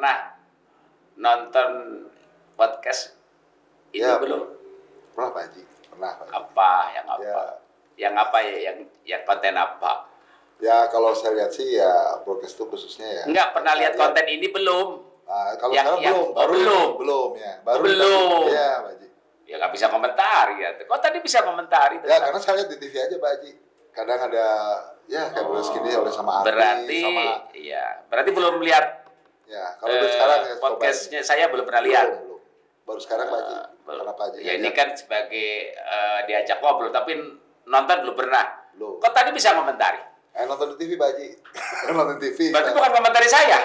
pernah nonton podcast ini Ya, belum? pernah Pak Haji, pernah Pak Haji. Apa? Yang apa? Ya, Yang apa ya? Yang konten apa? ya kalau saya lihat sih ya broadcast itu khususnya ya. Enggak pernah lihat Ya, konten ini belum? kalau yang- sekarang yang- belum, baru belum. ya, Belum. Ya Pak Haji. Ya nggak bisa komentari ya. Kok tadi bisa komentari? Ya karena saya lihat di TV aja Pak Haji. Kadang ada ya kayak broadcast gini oleh sama Arti, berarti, sama iya. Berarti belum lihat ya kalau udah sekarang ya coba podcastnya. Saya belum pernah lihat. belum. Baru sekarang Pak Haji. Belum. Karena Pak Haji Ya ini kan sebagai diajak ngobrol, tapi nonton belum pernah. belum. Kok tadi bisa komentari? Nonton di TV Pak Haji. Nonton TV. Berarti bukan komentari saya.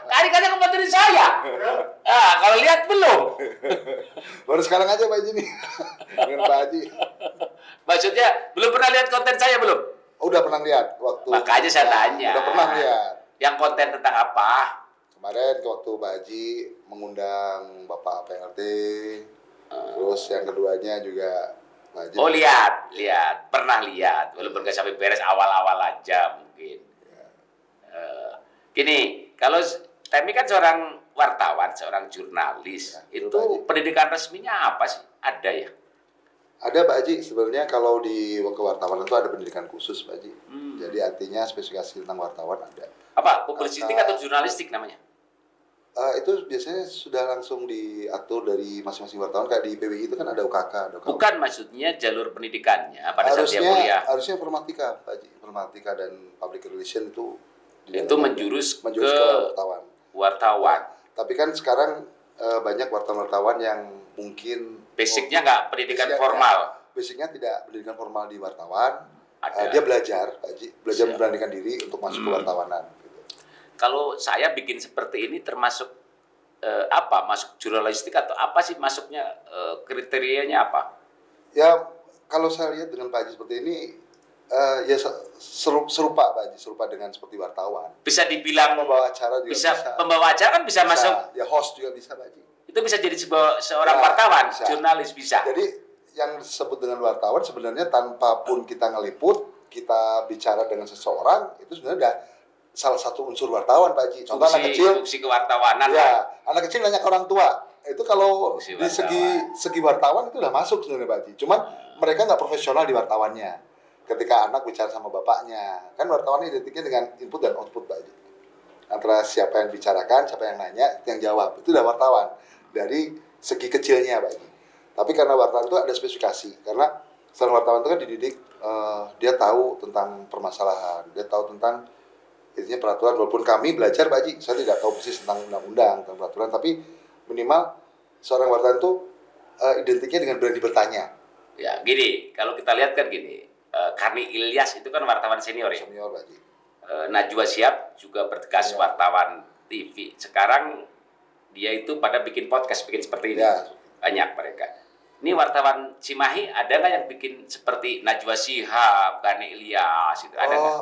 Tadi katanya komentari saya. Kalau lihat belum. Baru sekarang aja Pak Haji nih. Dengan Pak Haji. Maksudnya belum pernah lihat konten saya belum? Udah pernah lihat waktu. Makanya saya tanya. Udah pernah lihat. Yang konten tentang apa? Kemarin waktu Pak Haji mengundang Bapak PLT. Terus yang keduanya juga Pak Haji. Oh lihat, pernah lihat. Walaupun nggak sampai beres, awal-awal aja mungkin. Gini, kalau Temi kan seorang wartawan, seorang jurnalis, Ya, itu betul, Pak Haji. pendidikan resminya apa sih? Ada ya? Ada Pak Haji, sebenarnya kalau di kewartawanan itu ada pendidikan khusus Pak Haji. Jadi artinya spesifikasi tentang wartawan ada. Apa? Publisistik atau jurnalistik namanya? Itu biasanya sudah langsung diatur dari masing-masing wartawan. Kayak di PWI itu kan ada UKK, ada UKK. Bukan, maksudnya jalur pendidikannya pada saat dia kuliah. Harusnya informatika Pak Haji. Informatika dan public relation itu Menjurus ke ke wartawan. wartawan. Tapi kan sekarang banyak wartawan-wartawan yang mungkin Basicnya nggak pendidikan Basicnya formal. Basicnya tidak pendidikan formal di wartawan. Ada. Dia belajar, Pak Haji, belajar Siap. memberanikan diri untuk masuk ke wartawanan. Gitu. Kalau saya bikin seperti ini termasuk apa? Masuk jurnalistik atau apa sih masuknya, kriterianya apa? Ya kalau saya lihat dengan Pak Haji seperti ini, ya serupa Pak Haji, serupa dengan seperti wartawan. Bisa dibilang Membawa acara juga bisa, bisa. pembawa acara kan bisa masuk. Ya host juga bisa Pak Haji. Itu bisa jadi seorang Ya, wartawan, bisa. jurnalis bisa. Jadi yang disebut dengan wartawan sebenarnya tanpa pun kita ngeliput, kita bicara dengan seseorang, itu sebenarnya udah salah satu unsur wartawan Pak Haji. Contoh anak kecil, Fungsi kewartawanan. ya anak kecil nanya ke orang tua, itu kalau Fungsi di segi wartawan itu udah masuk sebenarnya Pak Haji. Cuman mereka nggak profesional di wartawannya. Ketika anak bicara sama bapaknya, kan wartawan identiknya dengan input dan output Pak Haji. Antara siapa yang bicarakan, siapa yang nanya, yang jawab, itu udah wartawan dari segi kecilnya Pak Haji. Tapi karena wartawan itu ada spesifikasi, karena seorang wartawan itu kan dididik, dia tahu tentang permasalahan, dia tahu tentang intinya peraturan. Walaupun kami belajar Pak Haji, saya tidak tahu persis tentang undang-undang, tentang peraturan, tapi minimal seorang wartawan itu identiknya dengan berani bertanya. Ya, gini, kalau kita lihat kan gini, Karni Ilyas itu kan wartawan senior ya. Senior Pak Haji. Najwa Shihab juga bertugas Ya. wartawan TV. Sekarang dia itu pada bikin podcast, bikin seperti ini. Ya. Banyak mereka. Ini wartawan Cimahi ada nggak yang bikin seperti Najwa Shihab, Karni Ilyas itu ada nggak?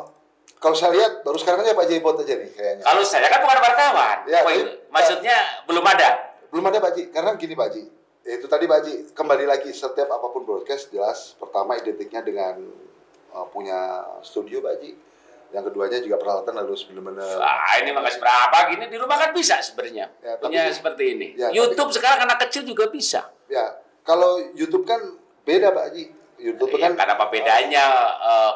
Kalau saya lihat baru sekarang aja Pak Jaipot aja nih kayaknya. Kalau saya kan bukan wartawan. Ya, Poin- tapi- maksudnya belum ada. Belum ada Pak Haji, karena gini Pak Haji, itu tadi Pak Haji, kembali lagi setiap apapun broadcast jelas pertama identiknya dengan punya studio Pak Haji, yang keduanya juga peralatan harus benar-benar. Ini makasih berapa gini di rumah kan bisa sebenarnya. Ya, Punya tapi- seperti ini. Ya, YouTube sekarang anak kecil juga bisa. Ya, kalau YouTube kan beda Pak Haji. YouTube Ya, kan karena apa bedanya,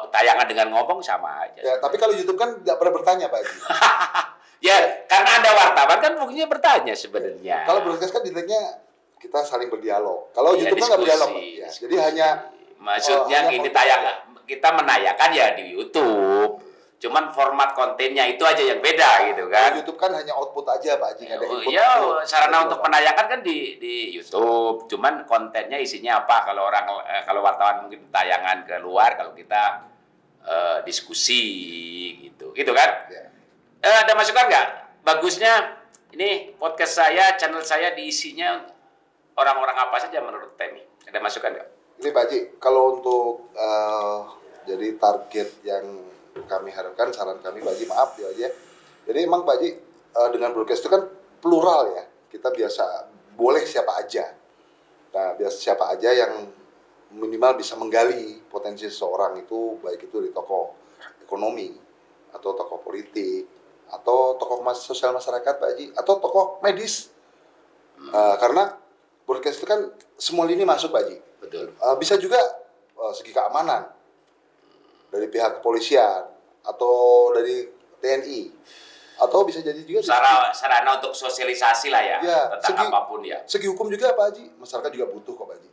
tayangan dengan ngomong sama aja. ya, tapi kalau YouTube kan tidak pernah bertanya Pak Haji. Ya, karena Anda wartawan kan fungsinya bertanya sebenarnya. Kalau broadcast kan intinya kita saling berdialog. Kalau Ya, YouTube kan nggak diskusi, berdialog Pak. Ya, diskusi. jadi hanya maksudnya hanya ini format. kita menayangkan ya di YouTube. Cuman format kontennya itu aja yang beda gitu kan. YouTube kan hanya output aja Pak Haji, nggak ada input. Ya, sarana untuk menayangkan kan di YouTube. Cuman kontennya isinya apa? Kalau wartawan mungkin tayangan keluar, kalau kita diskusi gitu. Gitu kan? Ya. Ada masukan nggak? Bagusnya ini podcast saya, channel saya diisinya orang-orang apa saja menurut Temi? Ada masukan nggak? Ini Pak Haji, kalau untuk jadi target yang kami harapkan, saran kami Pak Haji, maaf ya Haji ya. Jadi emang Pak Haji dengan broadcast itu kan plural ya. Kita biasa boleh siapa aja. Nah, biasa siapa aja yang minimal bisa menggali potensi seseorang itu, baik itu di tokoh ekonomi atau tokoh politik atau tokoh sosial masyarakat Pak Haji, atau tokoh medis. Karena broadcast itu kan semua lini masuk Pak Haji. Betul. Bisa juga segi keamanan dari pihak kepolisian atau dari TNI, atau bisa jadi juga sarana untuk sosialisasi lah ya, tentang apapun ya. Segi hukum juga Pak Haji, masyarakat juga butuh kok Pak Haji.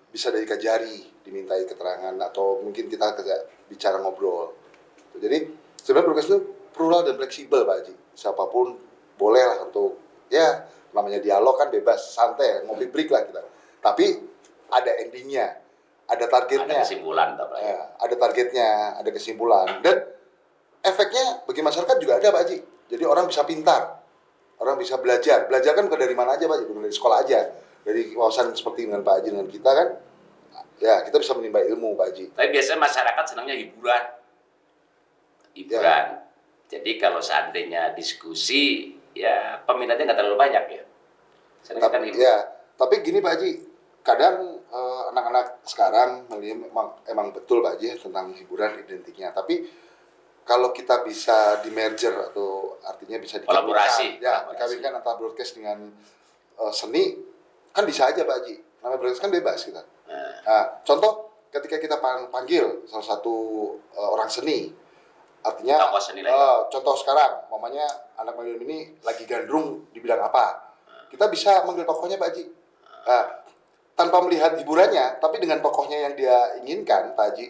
Bisa dari Kajari dimintai keterangan, atau mungkin kita bicara ngobrol. Jadi sebenarnya broadcast itu plural dan fleksibel Pak Haji. Siapapun boleh lah untuk, ya namanya dialog kan bebas, santai, ngopi break lah kita. Tapi ada endingnya, ada targetnya. Ada kesimpulan, ya, ada targetnya, ada kesimpulan. Dan efeknya bagi masyarakat juga ada Pak Haji. Jadi orang bisa pintar, orang bisa belajar. Belajar kan bukan dari mana aja Pak Haji, bukan dari sekolah aja. Dari wawasan seperti dengan Pak Haji, dengan kita kan, ya kita bisa menimba ilmu Pak Haji. Tapi biasanya masyarakat senangnya hiburan. Ya. Jadi kalau seandainya diskusi, ya peminatnya nggak terlalu banyak ya. Tapi gini Pak Haji, kadang anak-anak sekarang emang betul Pak Haji tentang hiburan identiknya. Tapi kalau kita bisa di merger, atau artinya bisa dikawinkan antara broadcast dengan seni, kan bisa aja Pak Haji. Namanya broadcast kan bebas kita. Nah, contoh ketika kita panggil salah satu orang seni, artinya contoh sekarang, mamanya anak milenium ini lagi gandrung di bidang apa, kita bisa manggil tokohnya Pak Haji. Tanpa melihat hiburannya, tapi dengan tokohnya yang dia inginkan Pak Haji,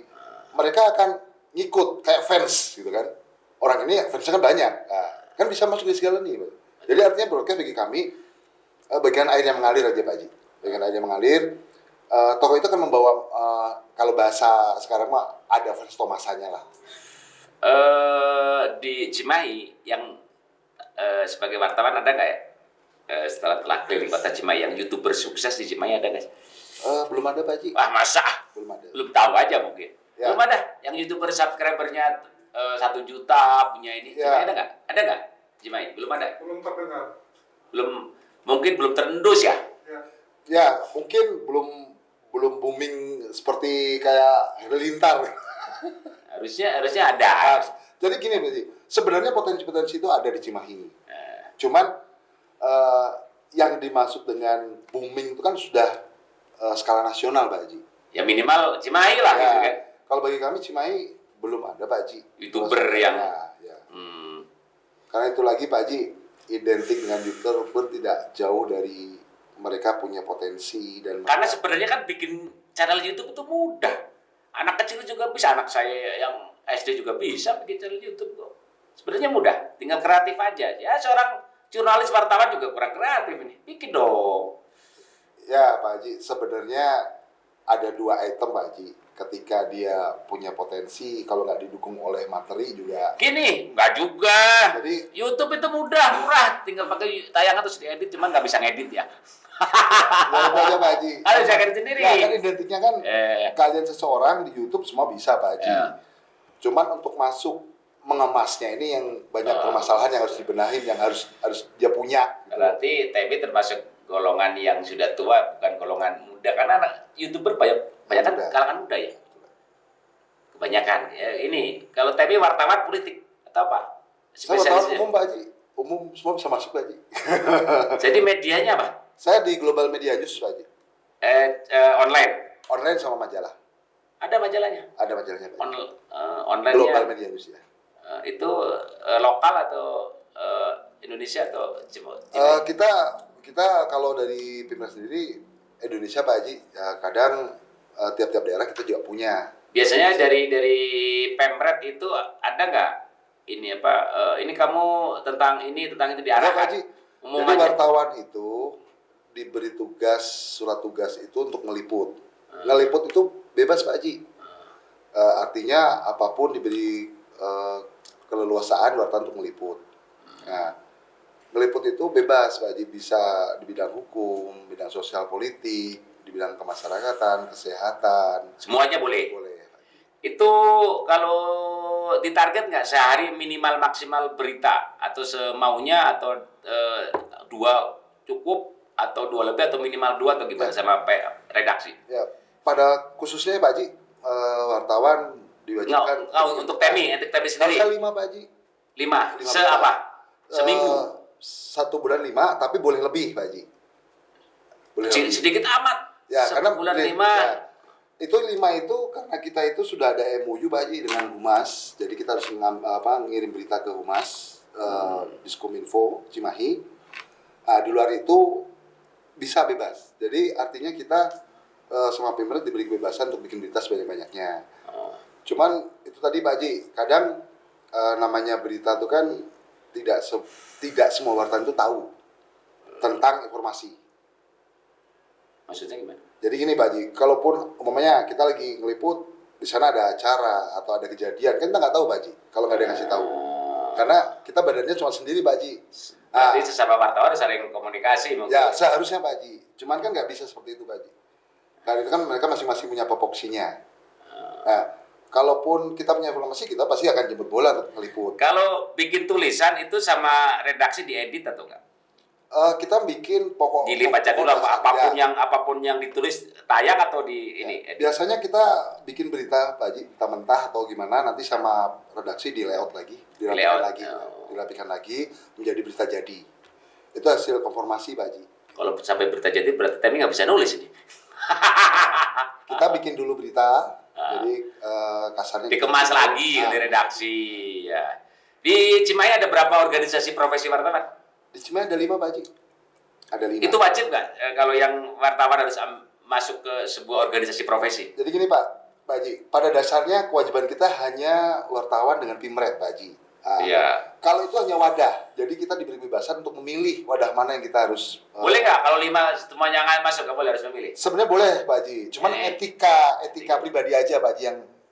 mereka akan ngikut kayak fans gitu kan. Orang ini fansnya kan banyak, kan bisa masuk di segala nih Pak. Jadi artinya broadcast bagi kami bagian air yang mengalir aja Pak Haji. Bagian air yang mengalir. Tokoh itu kan membawa, kalau bahasa sekarang mah ada fans Tomasanya lah. Di Cimahi yang sebagai wartawan ada nggak ya? Setelah keliling kota Cimahi, yang YouTuber sukses di Cimahi ada nggak? Belum ada Pak Haji. Wah masa? Belum ada. Belum tahu aja mungkin. Ya. Belum ada. Yang YouTuber subscribernya 1 juta punya ini. Ya. Cimahi ada nggak? Ada nggak? Cimahi belum ada. Belum terdengar. Mungkin belum terendus ya. Ya mungkin belum booming seperti kayak Halilintar. Harusnya ada. Jadi gini Pak Haji, sebenarnya potensi-potensi itu ada di Cimahi. Cuman yang dimaksud dengan booming itu kan sudah skala nasional Pak Haji. Ya minimal Cimahi lah gitu kan. Kalau bagi kami Cimahi belum ada Pak Haji. YouTuber yang Karena itu lagi Pak Haji, identik dengan YouTuber tidak jauh dari mereka punya potensi dan karena sebenarnya kan bikin channel YouTube itu mudah. Anak kecil juga bisa, anak saya yang SD juga bisa bikin channel YouTube kok. Sebenarnya mudah, tinggal kreatif aja. Ya seorang jurnalis wartawan juga kurang kreatif ini. Bikin dong. Ya Pak Haji, sebenarnya ada 2 item Pak Haji. Ketika dia punya potensi, kalau nggak didukung oleh materi juga. Gini, nggak juga. Jadi YouTube itu mudah, murah. Tinggal pakai tayangan terus diedit, cuman nggak bisa ngedit ya. nggak aja Pak Haji. Harus saya edit sendiri. Ya kan identiknya kan kalian seseorang di YouTube semua bisa Pak Haji. Cuman untuk masuk mengemasnya ini yang banyak permasalahan yang harus dibenahin, yang harus dia punya. Berarti TB termasuk golongan yang sudah tua, bukan golongan muda, karena anak YouTuber banyak kan kalangan muda ya. Kebanyakan. Ya, ini kalau TB wartawan politik atau apa? Saya wartawan umum Pak Haji. Umum semua bisa masuk Pak Haji. Jadi medianya apa? Saya di Global Media News Pak Haji. Online. Online sama majalah. Ada majalahnya? Ada majalahnya Pak Haji. Online Global Media News ya. Itu lokal atau Indonesia atau kita kalau dari Pimpinan sendiri Indonesia Pak Haji, ya kadang tiap-tiap daerah kita juga punya. Biasanya dari Pemret itu ada nggak ini apa? Ini kamu tentang itu diarahkan. Pak Haji. Jadi wartawan itu diberi surat tugas itu untuk ngeliput. Ngeliput itu bebas Pak Haji. Artinya apapun diberi keleluasaan wartawan untuk meliput. Nah, meliput itu bebas Pak Haji, bisa di bidang hukum, bidang sosial politik, di bidang kemasyarakatan, kesehatan. Semuanya boleh. Boleh. Itu kalau ditarget nggak sehari minimal maksimal berita atau semaunya atau 2 cukup atau 2 lebih atau minimal 2 atau gimana sama redaksi? Ya, pada khususnya Pak Haji, wartawan diwajibkan untuk TMI sendiri. Harusnya 5 Pak Haji. 5. Se apa? Seminggu. 1 bulan 5, tapi boleh lebih, Pak Haji. Boleh lebih. Sedikit amat. Ya, karena 1 bulan ya, 5. itu 5 itu karena kita itu sudah ada MOU, Pak Haji, dengan Humas. Jadi kita harus ngirim berita ke Humas, Diskominfo Cimahi. Nah, di luar itu bisa bebas. Jadi artinya kita sama Pemret diberi kebebasan untuk bikin berita sebanyak-banyaknya. Cuman itu tadi Pak Haji, kadang namanya berita itu kan tidak semua wartawan itu tahu tentang informasi. Maksudnya gimana? Jadi gini Pak Haji, kalaupun umpamanya kita lagi ngeliput di sana ada acara atau ada kejadian, kan kita nggak tahu Pak Haji kalau nggak ada yang ngasih tahu. Karena kita badannya cuma sendiri Pak Haji. Berarti sesama wartawan saling komunikasi mungkin. Ya seharusnya Pak Haji, cuman kan nggak bisa seperti itu Pak Haji. Karena itu kan mereka masing-masing punya topoksinya. Nah, kalaupun kita punya informasi, kita pasti akan jemput bola untuk ngeliput. Kalau bikin tulisan itu sama redaksi diedit atau enggak? Kita bikin pokok Dilipat dulu apapun yang ditulis tayang atau di ini. Biasanya kita bikin berita Pak Haji, kita mentah atau gimana, nanti sama redaksi di layout lagi, dirapikan lagi menjadi berita jadi. Itu hasil konformasi Pak Haji. Kalau sampai berita jadi berarti Temi nggak bisa nulis ini. Kita bikin dulu berita, jadi kasarnya dikemas lagi di redaksi. Ya. Di Cimahi ada berapa organisasi profesi wartawan? Di Cimahi ada 5 Pak Haji. Ada 5. Itu wajib nggak kalau yang wartawan harus masuk ke sebuah organisasi profesi? Jadi gini Pak Haji, pada dasarnya kewajiban kita hanya wartawan dengan Pemret Pak Haji. Iya. Kalau itu hanya wadah, jadi kita diberi kebebasan untuk memilih wadah mana yang kita harus. Boleh nggak kalau 5 semuanya nggak masuk, nggak boleh harus memilih? Sebenarnya boleh Pak Haji, cuman etika pribadi aja Pak Haji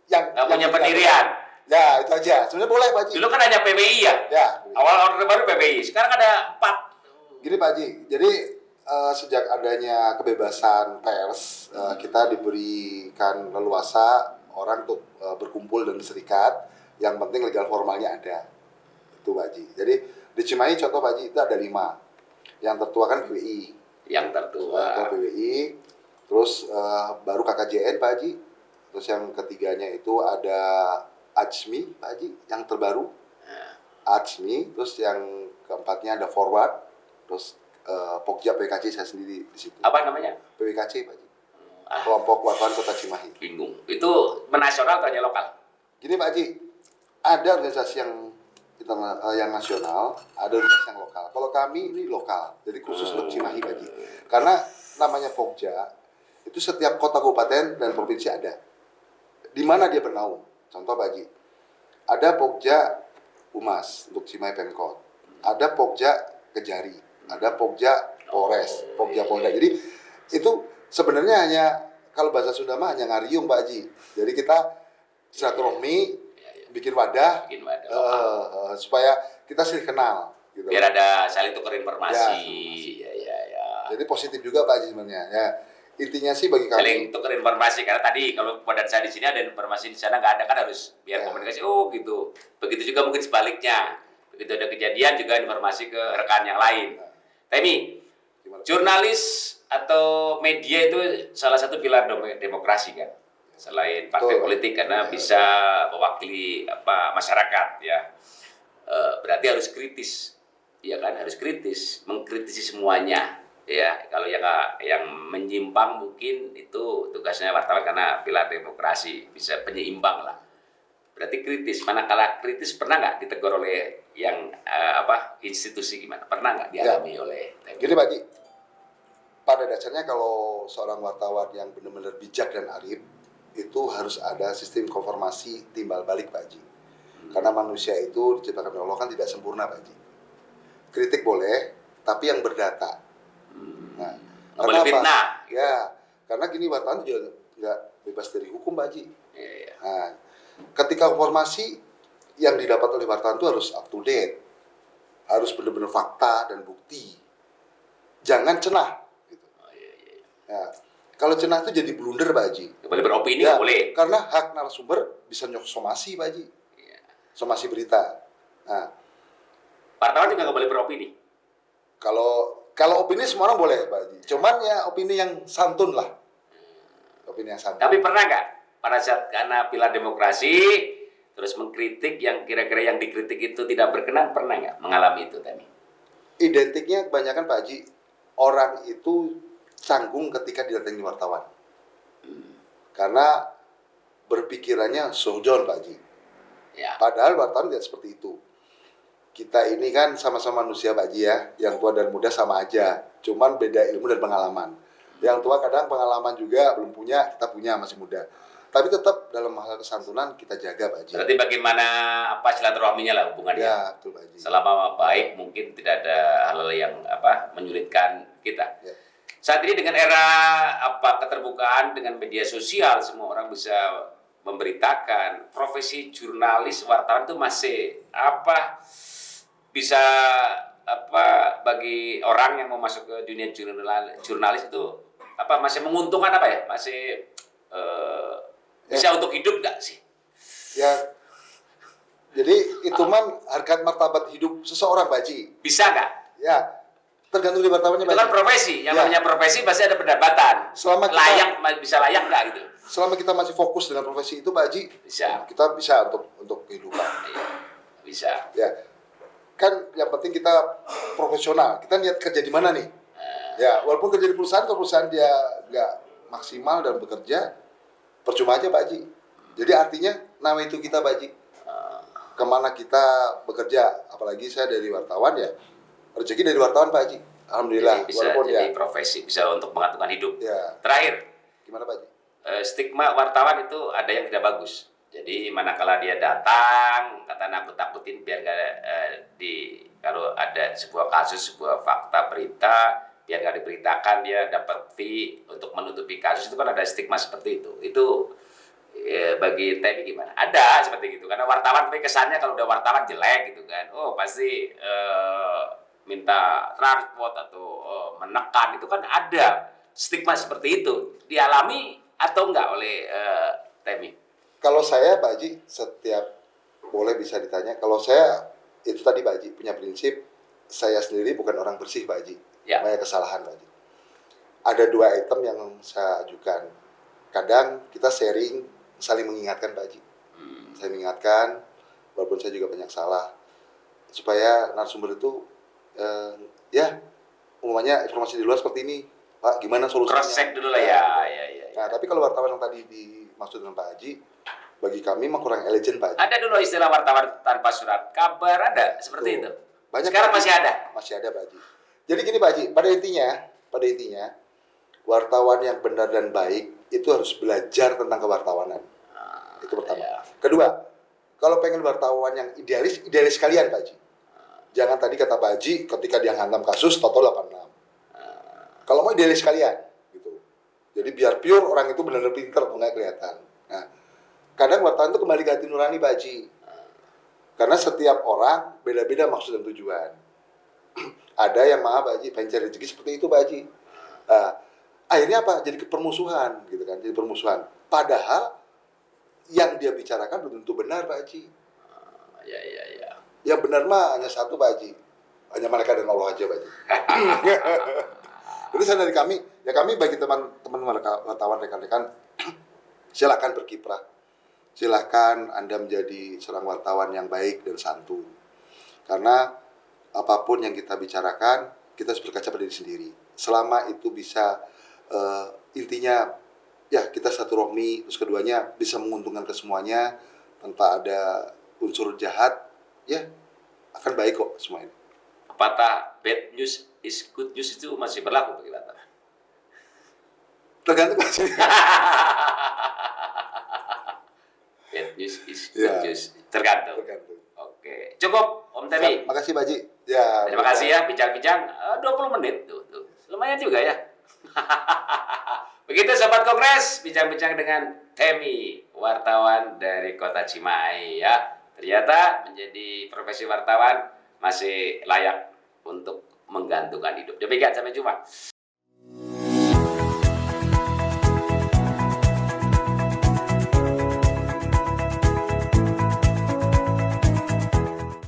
yang nggak punya pendirian. Ya itu aja, sebenarnya boleh Pak Haji. Dulu kan hanya PBI ya. Ya. Awal Orde Baru PBI, sekarang ada 4. Gini Pak Haji, jadi sejak adanya kebebasan pers, kita diberikan leluasa orang untuk berkumpul dan berserikat. Yang penting legal formalnya ada. Itu Pak Haji. Jadi di Cimahi contoh Pak Haji itu ada 5. Yang tertua kan PBI. Yang tertua. PBI. Terus baru KKJN Pak Haji. Terus yang ketiganya itu ada AJMI Pak Haji, yang terbaru. AJMI. Terus yang keempatnya ada Forward. Terus Pokja PKC saya sendiri di situ. Apa namanya? PWKC Pak Haji. Kelompok Wartawan Kota Cimahi. Bingung. Itu menasional atau hanya lokal? Gini Pak Haji, ada organisasi yang nasional, ada organisasi yang lokal. Kalau kami ini lokal, jadi khusus untuk Cimahi Pak Haji. Karena namanya Pokja, itu setiap kota kabupaten dan provinsi ada. Di mana dia bernaung? Contoh Pak Haji, ada Pokja Humas untuk Cimahi Pemkot, ada Pokja Kejari, ada Pokja Polres, Pokja Polda. Jadi itu sebenarnya hanya kalau bahasa Sunda mah hanya ngariung Pak Haji. Jadi kita silaturahmi, bikin wadah, supaya kita saling kenal. Gitu. Biar ada saling tukar informasi. Ya. Jadi positif juga Pak Haji sebenarnya. Ya, intinya sih bagi kami. Saling tukar informasi karena tadi kalau pada saya di sini ada informasi di sana nggak ada kan harus biar komunikasi. Oh gitu. Begitu juga mungkin sebaliknya. Begitu ada kejadian juga informasi ke rekan yang lain. Temi, jurnalis atau media itu salah satu pilar demokrasi kan. Selain partai politik karena bisa mewakili masyarakat ya. Berarti harus kritis. Ya kan, harus kritis, mengkritisi semuanya. Ya, kalau yang menyimpang mungkin itu tugasnya wartawan karena pilar demokrasi, bisa penyeimbang lah. Berarti kritis. Manakala kritis pernah nggak ditegur oleh yang institusi gimana? Pernah nggak dialami oleh Gini Pak Haji, pada dasarnya kalau seorang wartawan yang benar-benar bijak dan arif, itu harus ada sistem konformasi timbal balik Pak Haji. Karena manusia itu diciptakan oleh Allah kan tidak sempurna Pak Haji. Kritik boleh, tapi yang berdata. Nah, boleh fitnah. Ya, karena gini wartawan juga nggak bebas dari hukum Pak Haji. Iya. Nah, ketika informasi yang didapat oleh wartawan itu harus up to date, harus benar-benar fakta dan bukti. Jangan cenah. Gitu. Ya. Kalau cenah itu jadi blunder Pak Haji. Boleh beropini ya, boleh. Karena hak narasumber bisa somasi Pak Haji. Ya. Somasi berita. Nah, wartawan juga nggak boleh beropini. Kalau opini semua orang boleh Pak Haji. Cuman ya opini yang santun lah. Opini yang santun. Tapi pernah nggak pada saat karena pilar demokrasi terus mengkritik yang kira-kira yang dikritik itu tidak berkenan, pernah nggak mengalami itu tadi? Identiknya kebanyakan Pak Haji, orang itu canggung ketika didatangi wartawan. Karena berpikirannya seujon Pak Haji. Ya. Padahal wartawan tidak seperti itu. Kita ini kan sama-sama manusia Pak Haji ya, yang tua dan muda sama aja. Cuman beda ilmu dan pengalaman. Yang tua kadang pengalaman juga belum punya, kita punya masih muda. Tapi tetap dalam hal kesantunan kita jaga Pak Haji. Berarti bagaimana apa silaturahminya lah hubungannya? Ya, betul Pak Haji. Selama baik mungkin tidak ada hal yang menyulitkan kita. Ya. Saat ini dengan era keterbukaan dengan media sosial, semua orang bisa memberitakan. Profesi jurnalis wartawan itu masih bisa bagi orang yang mau masuk ke dunia jurnalis itu masih menguntungkan masih bisa untuk hidup nggak sih? Ya, jadi itu harkat martabat hidup seseorang Pak Haji. Bisa nggak? Ya, tergantung di wartawannya Itu Pak kan Haji. profesi, yang Ya. namanya profesi pasti ada pendapatan. Selama kita- Bisa layak nggak gitu? Selama kita masih fokus dengan profesi itu Pak Haji, Bisa. kita bisa untuk kehidupan. Iya, bisa. Ya, kan yang penting kita profesional. Kita niat kerja di mana nih? Ya, walaupun kerja di perusahaan, kalau perusahaan dia nggak maksimal dalam bekerja, percuma aja Pak Haji. Jadi artinya nama itu kita Pak Haji. Kemana kita bekerja, apalagi saya dari wartawan ya, rezeki dari wartawan Pak Haji. Alhamdulillah. Jadi bisa walaupun jadi ya, profesi, bisa untuk mengantungan hidup. ya Terakhir, gimana Pak Haji? stigma wartawan itu ada yang tidak bagus. Jadi manakala dia datang, kata nakut-nakutin biar kalau ada sebuah kasus, sebuah fakta berita, biar nggak diberitakan, dia dapat fee untuk menutupi kasus, itu kan ada stigma seperti itu. Itu bagi Temi gimana? Ada seperti itu. Karena wartawan tapi kesannya kalau udah wartawan jelek gitu kan. Oh pasti minta transport atau menekan, itu kan ada stigma seperti itu. Dialami atau enggak oleh Temi? Kalau saya Pak Haji, setiap boleh bisa ditanya. Kalau saya itu tadi Pak Haji punya prinsip, saya sendiri bukan orang bersih Pak Haji. Ya. Banyak kesalahan Pak Haji. Ada 2 item yang saya ajukan. Kadang kita sharing, saling mengingatkan Pak Haji. Saya mengingatkan, walaupun saya juga banyak salah, supaya narasumber itu umumnya informasi di luar seperti ini Pak, gimana solusinya? Cross check dulu lah ya. Nah, tapi kalau wartawan yang tadi dimaksud dengan Pak Haji, bagi kami mah kurang elegan Pak Haji. Ada dulu istilah wartawan tanpa surat kabar, ada seperti Tuh. itu. Banyak Sekarang Pak Haji. masih ada. Masih ada Pak Haji. Jadi gini Pak Haji, pada intinya wartawan yang benar dan baik itu harus belajar tentang kewartawanan. Itu pertama. Ya. Kedua, kalau pengen wartawan yang idealis sekalian Pak Haji. Jangan tadi kata Pak Haji ketika dia hantam kasus total 86. Kalau mau idealis sekalian gitu. Jadi biar pure orang itu benar-benar pinter nggak kelihatan. Nah, kadang wartawan itu kembali ke hati nurani Pak Haji. Karena setiap orang beda-beda maksud dan tujuan. Ada yang maaf Pak Haji, pengen cari rezeki seperti itu Pak Haji. Akhirnya apa? Jadi permusuhan gitu kan, jadi permusuhan. Padahal yang dia bicarakan belum tentu benar Pak Haji. Ya. Yang benar mah hanya satu Pak Haji. Hanya malaikat dan Allah aja Pak Haji. Jadi saya dari kami bagi teman-teman wartawan rekan-rekan, silakan berkiprah. Silakan Anda menjadi seorang wartawan yang baik dan santun. Karena apapun yang kita bicarakan, kita harus berkaca pada diri sendiri. Selama itu bisa intinya ya kita satu rohmi, terus keduanya bisa menguntungkan ke semuanya tanpa ada unsur jahat, ya akan baik kok semua ini. Pepatah bad news is good news itu masih berlaku bagi wartawan. Tergantung masih. Bad news is good Ya. news. Tergantung. Tergantung. Oke, cukup Om Temi. Makasih Pak Haji. Ya. Terima kasih ya bincang-bincang 20 menit tuh. Lumayan juga ya. Begitu Sobat Kongres, bincang-bincang dengan Temi, wartawan dari Kota Cimahi ya. Ternyata menjadi profesi wartawan masih layak untuk menggantungkan hidup. Demikian, sampai jumpa.